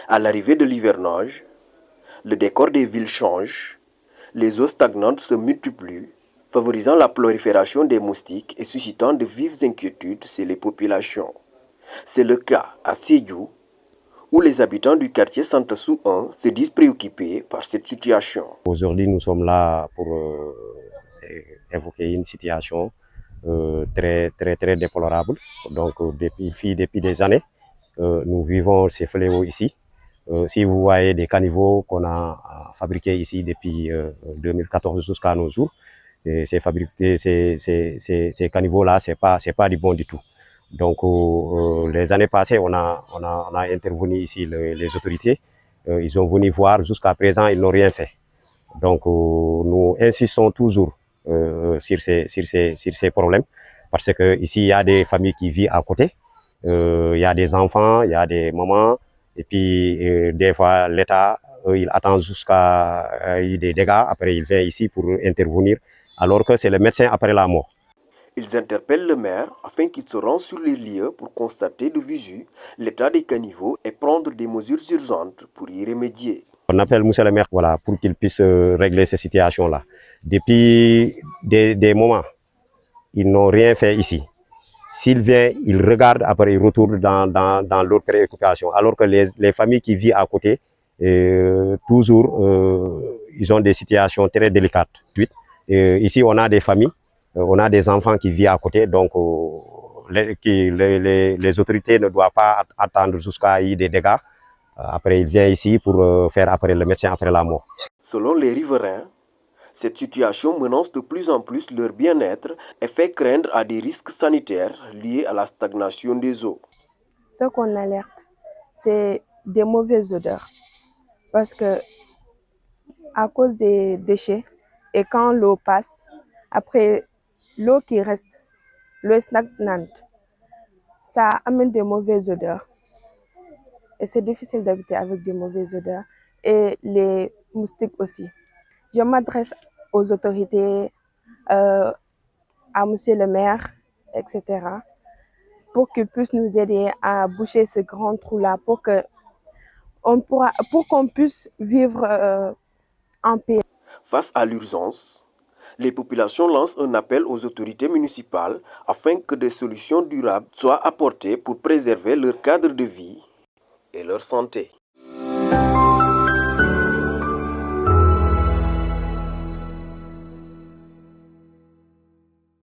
À l'arrivée de l'hivernage, le décor des villes change, les eaux stagnantes se multiplient, favorisant la prolifération des moustiques et suscitant de vives inquiétudes chez les populations. C'est le cas à Sédhiou, où les habitants du quartier Santassou 1 se disent préoccupés par cette situation. Aujourd'hui, nous sommes là pour évoquer une situation très déplorable. Donc, depuis des années, nous vivons ces fléaux ici. Si vous voyez des caniveaux qu'on a fabriqués ici depuis 2014 jusqu'à nos jours, et ces caniveaux-là, c'est pas du bon du tout. Donc, les années passées, on a intervenu ici les autorités. Ils ont venu voir. Jusqu'à présent, ils n'ont rien fait. Donc, nous insistons toujours sur ces problèmes parce que ici il y a des familles qui vivent à côté, il y a des enfants, il y a des mamans, et puis des fois l'État il attend jusqu'à des dégâts, après il vient ici pour intervenir, alors que c'est le médecin après la mort. Ils interpellent le maire afin qu'il se rende sur les lieux pour constater de visu l'état des caniveaux et prendre des mesures urgentes pour y remédier. On appelle monsieur le maire voilà, pour qu'il puisse régler ces situations-là. Depuis des moments, ils n'ont rien fait ici. S'il vient, il regarde, après il retourne dans l'autre préoccupation. Alors que les familles qui vivent à côté, toujours, ils ont des situations très délicates. Ici, on a des familles, on a des enfants qui vivent à côté, donc les autorités ne doivent pas attendre jusqu'à y des dégâts. Après, il vient ici pour faire après le médecin après la mort. Selon les riverains, cette situation menace de plus en plus leur bien-être et fait craindre à des risques sanitaires liés à la stagnation des eaux. Ce qu'on alerte, c'est des mauvaises odeurs. Parce que à cause des déchets, et quand l'eau passe, après l'eau qui reste, l'eau stagnante, ça amène des mauvaises odeurs. Et c'est difficile d'habiter avec des mauvaises odeurs. Et les moustiques aussi. Je m'adresse aux autorités, à monsieur le maire, etc., pour qu'ils puissent nous aider à boucher ce grand trou-là, pour qu'on puisse vivre en paix. Face à l'urgence, les populations lancent un appel aux autorités municipales afin que des solutions durables soient apportées pour préserver leur cadre de vie et leur santé.